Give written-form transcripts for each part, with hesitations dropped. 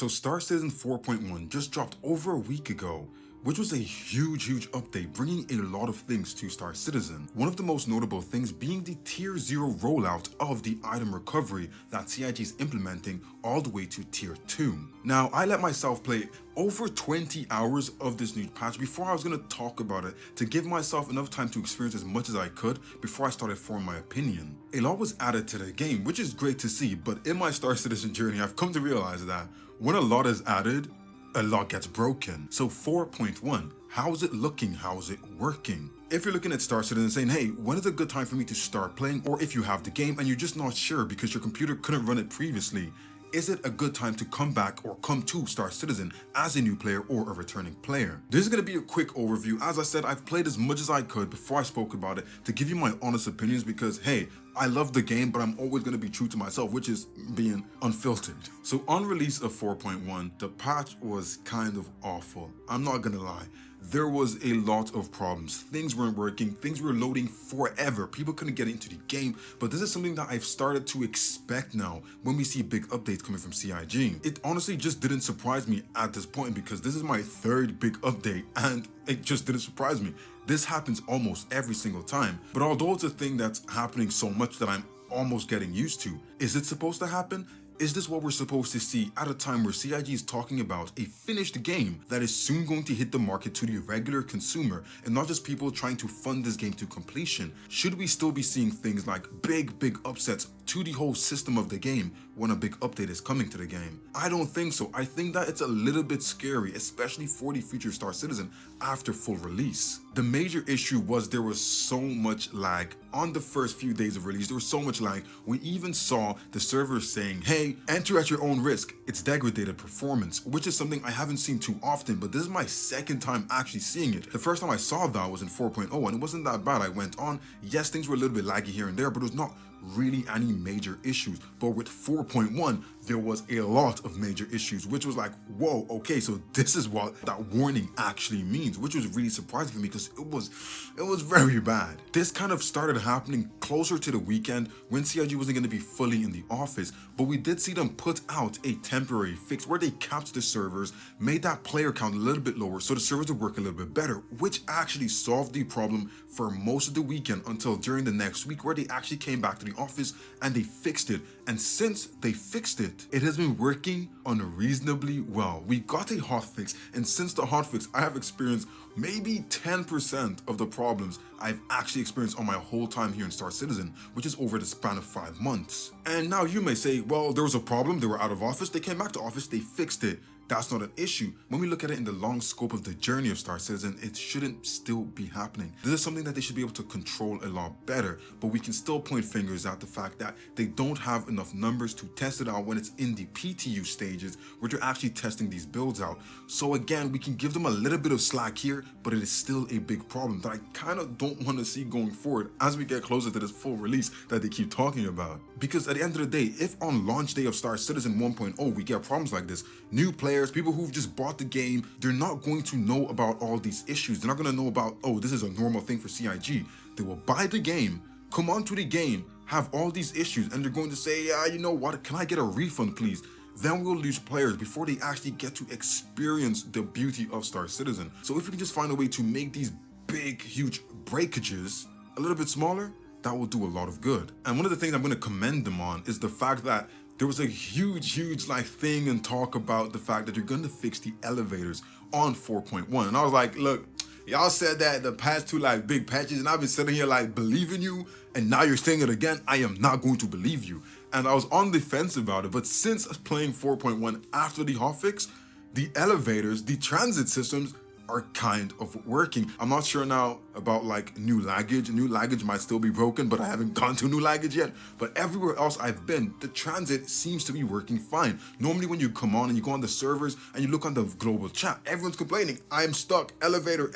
So Star Citizen 4.1 just dropped over a week ago, which was a huge update, bringing a lot of things to Star Citizen. One of the most notable things being the Tier 0 rollout of the item recovery that CIG is implementing all the way to Tier 2. Now, I let myself play over 20 hours of this new patch before I was going to talk about it to give myself enough time to experience as much as I could before I started forming my opinion. A lot was added to the game, which is great to see, but in my Star Citizen journey, I've come to realize that when a lot is added, a lot gets broken. So 4.1, how's it looking? How's it working? If you're looking at Star Citizen and saying, hey, when is a good time for me to start playing? Or if you have the game and you're just not sure because your computer couldn't run it previously, is it a good time to come back or come to Star Citizen as a new player or a returning player? This is going to be a quick overview. As I said, I've played as much as I could before I spoke about it to give you my honest opinions because, hey, I love the game, but I'm always going to be true to myself, which is being unfiltered. So on release of 4.1, the patch was kind of awful. I'm not going to lie. There was a lot of problems. Things weren't working, things were loading forever. People couldn't get into the game, but this is something that I've started to expect now when we see big updates coming from CIG. It honestly just didn't surprise me at this point because this is my third big update and it just didn't surprise me. This happens almost every single time, but although it's a thing that's happening so much that I'm almost getting used to, is it supposed to happen? Is this what we're supposed to see at a time where CIG is talking about a finished game that is soon going to hit the market to the regular consumer and not just people trying to fund this game to completion? Should we still be seeing things like big upsets to the whole system of the game when a big update is coming to the game? I don't think so. I think that it's a little bit scary, especially for the future Star Citizen after full release. The major issue was there was so much lag. On the first few days of release, there was so much lag. We even saw the servers saying, hey, enter at your own risk. It's degraded performance, which is something I haven't seen too often, but this is my second time actually seeing it. The first time I saw that was in 4.0 and it wasn't that bad. I went on, yes, things were a little bit laggy here and there, but it was not really any major issues. But with 4.1, there was a lot of major issues, which was like, whoa, okay, so this is what that warning actually means, which was really surprising for me because it was very bad. This kind of started happening closer to the weekend when CIG wasn't going to be fully in the office, but we did see them put out a temporary fix where they capped the servers, made that player count a little bit lower so the servers would work a little bit better, which actually solved the problem for most of the weekend until during the next week where they actually came back to the office and they fixed it. And since they fixed it, it has been working unreasonably well. We got a hotfix, and since the hotfix, I have experienced maybe 10% of the problems I've actually experienced on my whole time here in Star Citizen, which is over the span of 5 months. And now you may say, well, there was a problem, they were out of office, they came back to office, they fixed it. That's not an issue. When we look at it in the long scope of the journey of Star Citizen, it shouldn't still be happening. This is something that they should be able to control a lot better, but we can still point fingers at the fact that they don't have enough numbers to test it out when it's in the PTU stages where they're actually testing these builds out. So again, we can give them a little bit of slack here, but it is still a big problem that I kind of don't want to see going forward as we get closer to this full release that they keep talking about. Because at the end of the day, if on launch day of Star Citizen 1.0 we get problems like this, new players, people who've just bought the game, they're not going to know about all these issues. They're not going to know about, oh, this is a normal thing for CIG. They will buy the game, come onto the game, have all these issues, and they're going to say, yeah, you know what, can I get a refund, please? Then we'll lose players before they actually get to experience the beauty of Star Citizen. So if we can just find a way to make these big, huge breakages a little bit smaller, that will do a lot of good. And one of the things I'm going to commend them on is the fact that there was a huge like thing and talk about the fact that you're going to fix the elevators on 4.1. And I was like, look, y'all said that the past two like big patches and I've been sitting here like believing you and now you're saying it again. I am not going to believe you. And I was on the fence about it. But since playing 4.1 after the hotfix, the elevators, the transit systems are kind of working. I'm not sure now about like new luggage. New luggage might still be broken, but I haven't gone to new luggage yet. But everywhere else I've been, the transit seems to be working fine. Normally when you come on and you go on the servers and you look on the global chat, everyone's complaining, I'm stuck, elevator,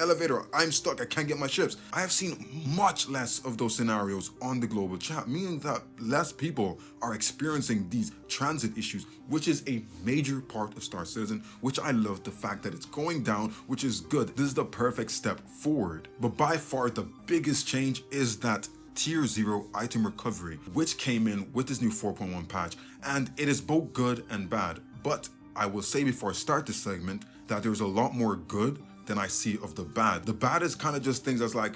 I'm stuck, I can't get my ships. I have seen much less of those scenarios on the global chat, meaning that less people are experiencing these transit issues, which is a major part of Star Citizen, which I love the fact that it's going down, which is good. This is the perfect step forward. But by far the biggest change is that Tier 0 item recovery, which came in with this new 4.1 patch, and it is both good and bad. But I will say before I start this segment that there's a lot more good than I see of the bad. The bad is kind of just things that's like,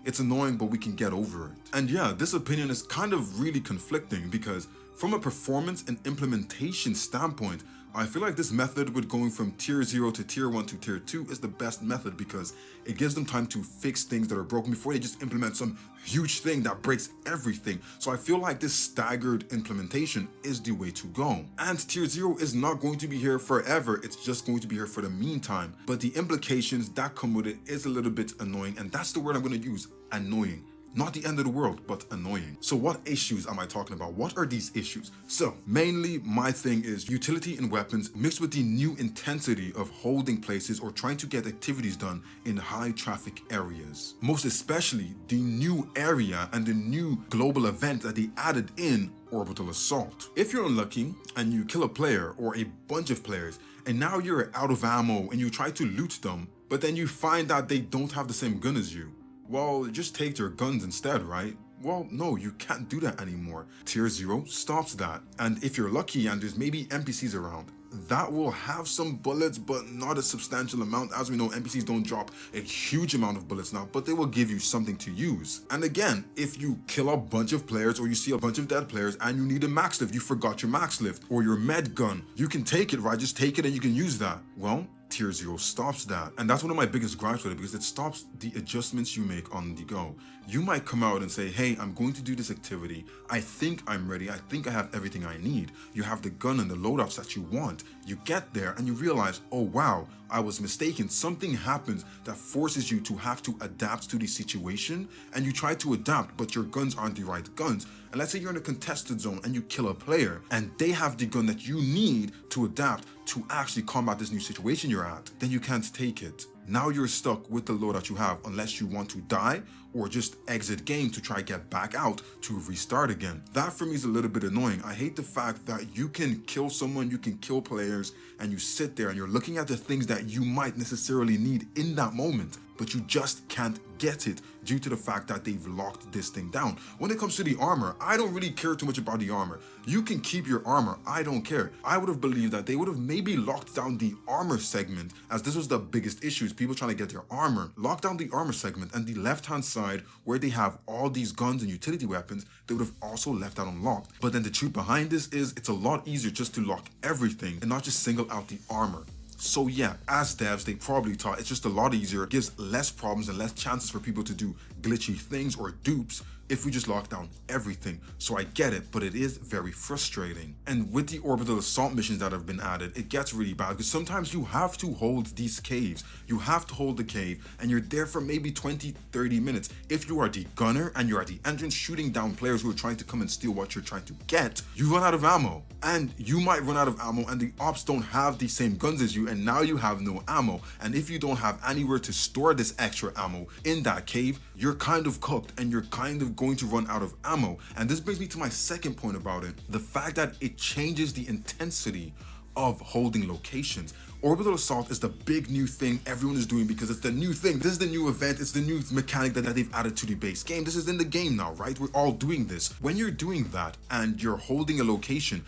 it's annoying, but we can get over it. And yeah, this opinion is kind of really conflicting because from a performance and implementation standpoint, I feel like this method with going from tier 0 to tier 1 to tier 2 is the best method because it gives them time to fix things that are broken before they just implement some huge thing that breaks everything. So I feel like this staggered implementation is the way to go. And tier 0 is not going to be here forever, it's just going to be here for the meantime. But the implications that come with it is a little bit annoying, and that's the word I'm going to use, annoying. Not the end of the world, but annoying. So what issues am I talking about? What are these issues? So mainly my thing is utility in weapons mixed with the new intensity of holding places or trying to get activities done in high traffic areas. Most especially the new area and the new global event that they added in Orbital Assault. If you're unlucky and you kill a player or a bunch of players and now you're out of ammo and you try to loot them, but then you find that they don't have the same gun as you, well, just take their guns instead, right? Well, no, you can't do that anymore. Tier 0 stops that. And if you're lucky and there's maybe NPCs around, that will have some bullets, but not a substantial amount. As we know, NPCs don't drop a huge amount of bullets now, but they will give you something to use. And again, if you kill a bunch of players or you see a bunch of dead players and you need a max lift, you forgot your max lift or your med gun, you can take it, right? Just take it and you can use that. Well, tier 0 stops that. And that's one of my biggest gripes with it because it stops the adjustments you make on the go. You might come out and say, hey, I'm going to do this activity. I think I'm ready. I think I have everything I need. You have the gun and the loadouts that you want. You get there and you realize, oh wow, I was mistaken. Something happens that forces you to have to adapt to the situation, and you try to adapt, but your guns aren't the right guns. And let's say you're in a contested zone and you kill a player and they have the gun that you need to adapt to actually combat this new situation you're at, then you can't take it. Now you're stuck with the loadout you have unless you want to die or just exit game to try get back out to restart again. That for me is a little bit annoying. I hate the fact that you can kill someone, you can kill players, and you sit there and you're looking at the things that you might necessarily need in that moment, but you just can't get it due to the fact that they've locked this thing down. When it comes to the armor, I don't really care too much about the armor. You can keep your armor, I don't care. I would have believed that they would have maybe locked down the armor segment, as this was the biggest issue, is people trying to get their armor. Lock down the armor segment, and the left-hand side where they have all these guns and utility weapons, they would have also left that unlocked. But then the truth behind this is it's a lot easier just to lock everything and not just single out the armor. So yeah, as devs, they probably thought it's just a lot easier, gives less problems and less chances for people to do glitchy things or dupes if we just lock down everything. So I get it, but it is very frustrating. And with the orbital assault missions that have been added, it gets really bad because sometimes you have to hold these caves. You have to hold the cave and you're there for maybe 20-30 minutes. If you are the gunner and you're at the entrance shooting down players who are trying to come and steal what you're trying to get, you run out of ammo. And you might run out of ammo and the ops don't have the same guns as you, and now you have no ammo. And if you don't have anywhere to store this extra ammo in that cave, you're kind of cooked and you're kind of going to run out of ammo. And this brings me to my second point about it, the fact that it changes the intensity of holding locations. Orbital Assault is the big new thing everyone is doing because it's the new thing. This is the new event. It's the new mechanic that they've added to the base game. This is in the game now, right? We're all doing this. When you're doing that and you're holding a location,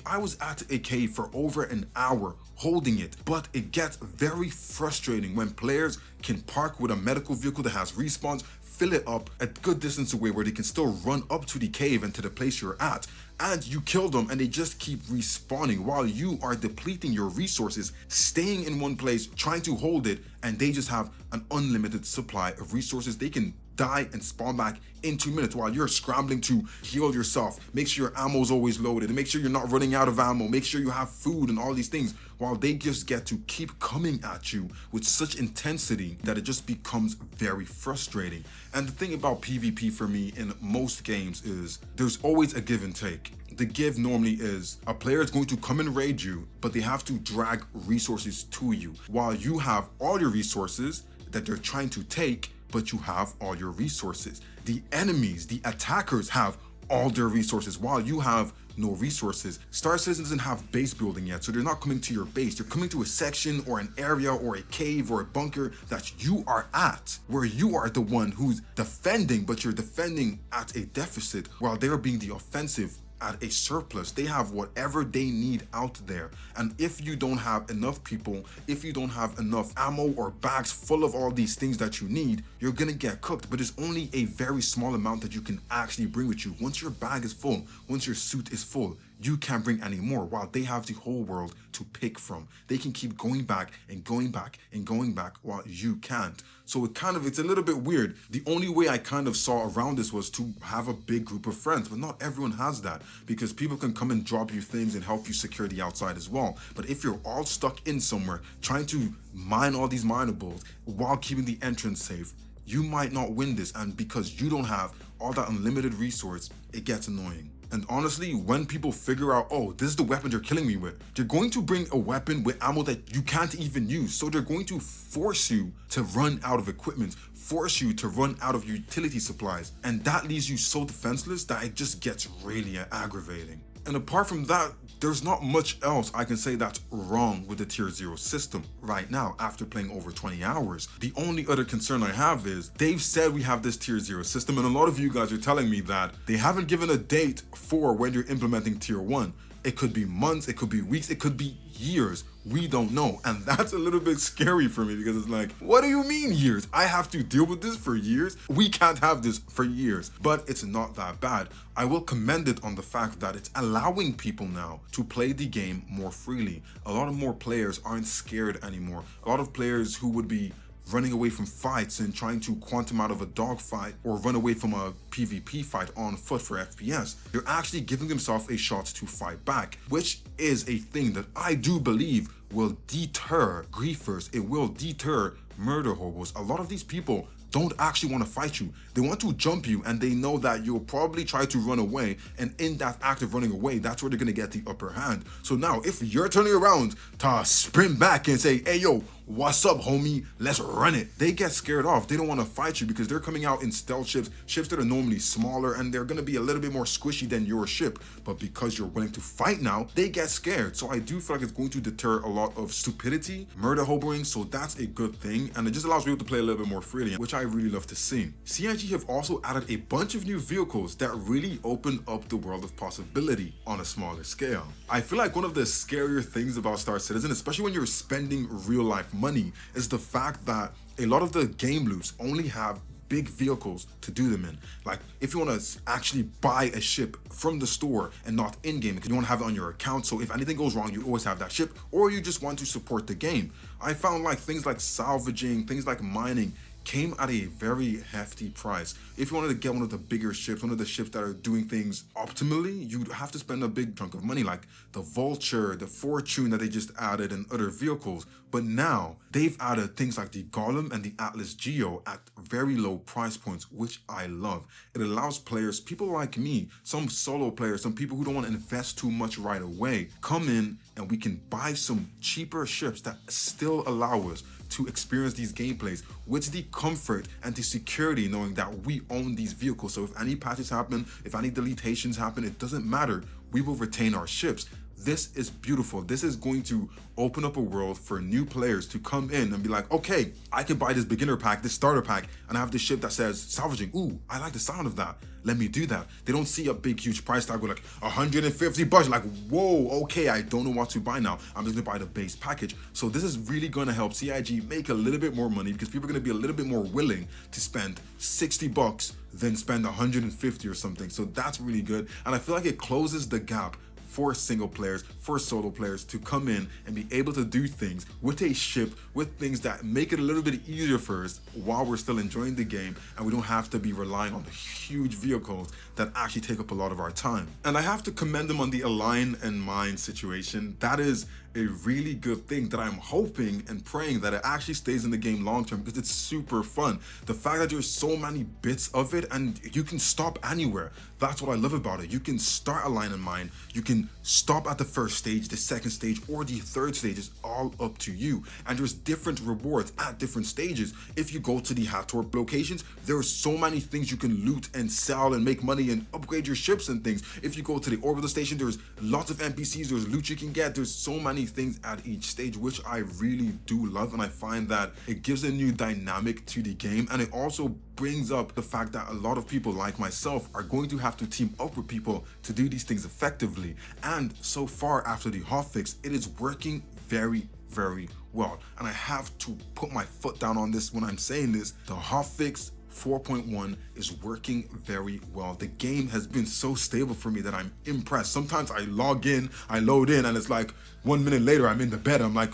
I was at a cave for over an hour holding it, but it gets very frustrating when players can park with a medical vehicle that has respawns, fill it up a good distance away where they can still run up to the cave and to the place you're at, and you kill them and they just keep respawning while you are depleting your resources, staying in one place, trying to hold it, and they just have an unlimited supply of resources. They can die and spawn back in 2 minutes while you're scrambling to heal yourself, make sure your ammo is always loaded, and make sure you're not running out of ammo, make sure you have food and all these things, while they just get to keep coming at you with such intensity that it just becomes very frustrating. And the thing about PvP for me in most games is there's always a give and take. The give normally is a player is going to come and raid you, but they have to drag resources to you while you have all your resources that they're trying to take, but you have all your resources. The enemies, the attackers have all their resources while you have no resources. Star Citizen doesn't have base building yet, so they're not coming to your base. They're coming to a section or an area or a cave or a bunker that you are at, where you are the one who's defending, but you're defending at a deficit while they're being the offensive at a surplus. They have whatever they need out there. And if you don't have enough people, if you don't have enough ammo or bags full of all these things that you need, you're gonna get cooked. But there's only a very small amount that you can actually bring with you. Once your bag is full, once your suit is full, you can't bring any more, while they have the whole world to pick from. They can keep going back and going back and going back while you can't. So it's a little bit weird. The only way I kind of saw around this was to have a big group of friends, but not everyone has that, because people can come and drop you things and help you secure the outside as well. But if you're all stuck in somewhere trying to mine all these minables while keeping the entrance safe, you might not win this, and because you don't have all that unlimited resource, it gets annoying. And honestly, when people figure out, oh, this is the weapon they're killing me with, they're going to bring a weapon with ammo that you can't even use. So they're going to force you to run out of equipment, force you to run out of utility supplies. And that leaves you so defenseless that it just gets really aggravating. And apart from that, there's not much else I can say that's wrong with the Tier 0 system right now after playing over 20 hours. The only other concern I have is they've said we have this Tier 0 system, and a lot of you guys are telling me that they haven't given a date for when you're implementing Tier 1. It could be months, it could be weeks, it could be years. We don't know. And that's a little bit scary for me, because it's like, what do you mean years? I have to deal with this for years? We can't have this for years. But it's not that bad. I will commend it on the fact that it's allowing people now to play the game more freely. A lot of more players aren't scared anymore. A lot of players who would be running away from fights and trying to quantum out of a dogfight or run away from a PvP fight on foot for FPS, they're actually giving themselves a shot to fight back, which is a thing that I do believe will deter griefers. It will deter murder hobos. A lot of these people don't actually want to fight you. They want to jump you, and they know that you'll probably try to run away, and in that act of running away, that's where they're going to get the upper hand. So now, if you're turning around to sprint back and say, hey yo, what's up homie, let's run it, they get scared off. They don't want to fight you because they're coming out in stealth ships that are normally smaller, and they're going to be a little bit more squishy than your ship. But because you're willing to fight now, they get scared. So I do feel like it's going to deter a lot of stupidity, murder hoboing, so that's a good thing, and it just allows people to play a little bit more freely, which I really love to see. CIG have also added a bunch of new vehicles that really open up the world of possibility on a smaller scale. I feel like one of the scarier things about Star Citizen, especially when you're spending real life money, is the fact that a lot of the game loops only have big vehicles to do them in. Like, if you want to actually buy a ship from the store and not in-game, because you want to have it on your account, so if anything goes wrong, you always have that ship, or you just want to support the game. I found like things like salvaging, things like mining, came at a very hefty price. If you wanted to get one of the bigger ships, one of the ships that are doing things optimally, you'd have to spend a big chunk of money, like the Vulture, the Fortune that they just added, and other vehicles. But now they've added things like the Golem and the Atlas Geo at very low price points, which I love. It allows players, people like me, some solo players, some people who don't want to invest too much right away, come in and we can buy some cheaper ships that still allow us to experience these gameplays with the comfort and the security knowing that we own these vehicles. So if any patches happen, if any deletions happen, it doesn't matter. We will retain our ships. This is beautiful. This is going to open up a world for new players to come in and be like, okay, I can buy this beginner pack, this starter pack, and I have this ship that says salvaging. Ooh, I like the sound of that. Let me do that. They don't see a big, huge price tag with like $150. Like, whoa, okay, I don't know what to buy now. I'm just gonna buy the base package. So this is really gonna help CIG make a little bit more money, because people are gonna be a little bit more willing to spend $60 than spend 150 or something. So that's really good. And I feel like it closes the gap for single players, for solo players to come in and be able to do things with a ship, with things that make it a little bit easier for us while we're still enjoying the game, and we don't have to be relying on the huge vehicles that actually take up a lot of our time. And I have to commend them on the align and mine situation. That is a really good thing that I'm hoping and praying that it actually stays in the game long term, because it's super fun. The fact that there's so many bits of it and you can stop anywhere. That's what I love about it. You can start a line in mine, you can stop at the first stage, the second stage, or the third stage. Is all up to you. And there's different rewards at different stages. If you go to the Hathor locations, there are so many things you can loot and sell and make money and upgrade your ships and things. If you go to the orbital station, there's lots of NPCs, there's loot you can get, there's so many many things at each stage, which I really do love, and I find that it gives a new dynamic to the game, and it also brings up the fact that a lot of people like myself are going to have to team up with people to do these things effectively. And so far after the hotfix, it is working very, very well. And I have to put my foot down on this when I'm saying this. The hotfix 4.1 is working very well. The game has been so stable for me that I'm impressed. Sometimes I log in, I load in, and it's like 1 minute later I'm in the bed. I'm like,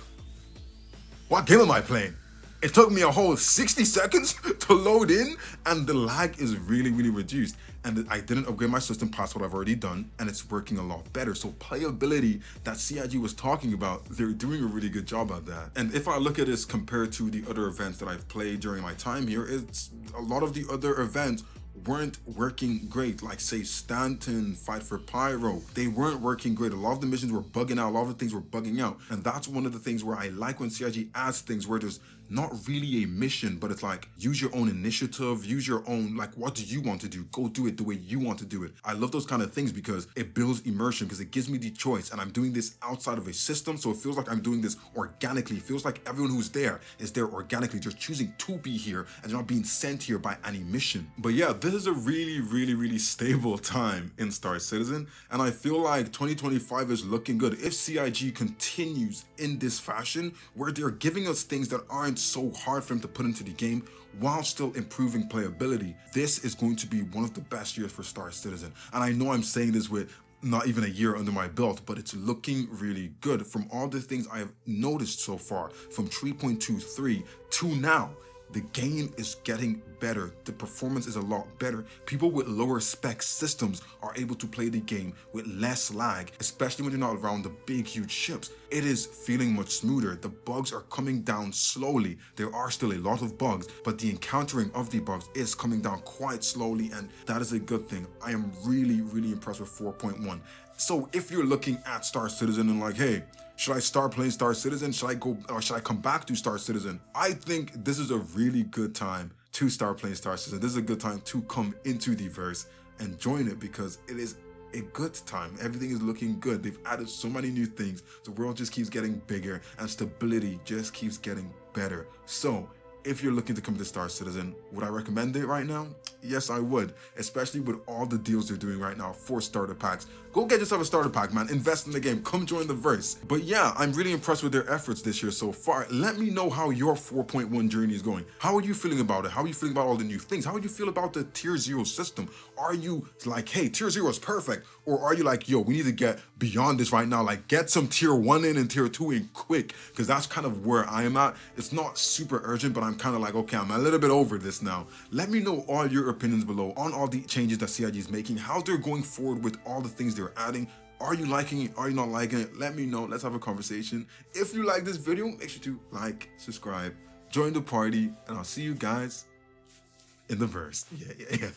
what game am I playing? It took me a whole 60 seconds to load in, and the lag is really, really reduced. And I didn't upgrade my system past what I've already done, and it's working a lot better. So playability that CIG was talking about, they're doing a really good job at that. And if I look at this compared to the other events that I've played during my time here, it's a lot of the other events weren't working great, like say Stanton, Fight for Pyro. They weren't working great. A lot of the missions were bugging out, a lot of the things were bugging out. And that's one of the things where I like when CIG adds things where there's not really a mission, but it's like, use your own initiative, use your own, like, what do you want to do? Go do it the way you want to do it. I love those kind of things because it builds immersion, because it gives me the choice, and I'm doing this outside of a system, so it feels like I'm doing this organically. It feels like everyone who's there is there organically, just choosing to be here and they're not being sent here by any mission. But yeah, this is a really, really, really stable time in Star Citizen, and I feel like 2025 is looking good. If CIG continues in this fashion, where they're giving us things that aren't so hard for them to put into the game while still improving playability, this is going to be one of the best years for Star Citizen. And I know I'm saying this with not even a year under my belt, but it's looking really good. From all the things I have noticed so far, from 3.23 to now, the game is getting better. The performance is a lot better. People with lower spec systems are able to play the game with less lag, especially when you're not around the big, huge ships. It is feeling much smoother. The bugs are coming down slowly. There are still a lot of bugs, but the encountering of the bugs is coming down quite slowly, and that is a good thing. I am really, really impressed with 4.1. So if you're looking at Star Citizen and like, hey, should I start playing Star Citizen? Should I go, or should I come back to Star Citizen? I think this is a really good time to start playing Star Citizen. This is a good time to come into the verse and join it, because it is a good time. Everything is looking good. They've added so many new things. The world just keeps getting bigger and stability just keeps getting better. So if you're looking to come to Star Citizen, would I recommend it right now? Yes, I would, especially with all the deals they're doing right now for starter packs. Go get yourself a starter pack, man. Invest in the game. Come join the verse. But yeah, I'm really impressed with their efforts this year so far. Let me know how your 4.1 journey is going. How are you feeling about it? How are you feeling about all the new things? How do you feel about the Tier 0 system? Are you like, hey, Tier 0 is perfect? Or are you like, yo, we need to get beyond this right now? Like, get some Tier 1 in and Tier 2 in quick, because that's kind of where I am at. It's not super urgent, but I'm kind of like, okay, I'm a little bit over this now. Let me know all your opinions below on all the changes that CIG is making, how they're going forward with all the things they're adding. Are you liking it? Are you not liking it? Let me know. Let's have a conversation. If you like this video, make sure to like, subscribe, join the party, and I'll see you guys in the verse. Yeah.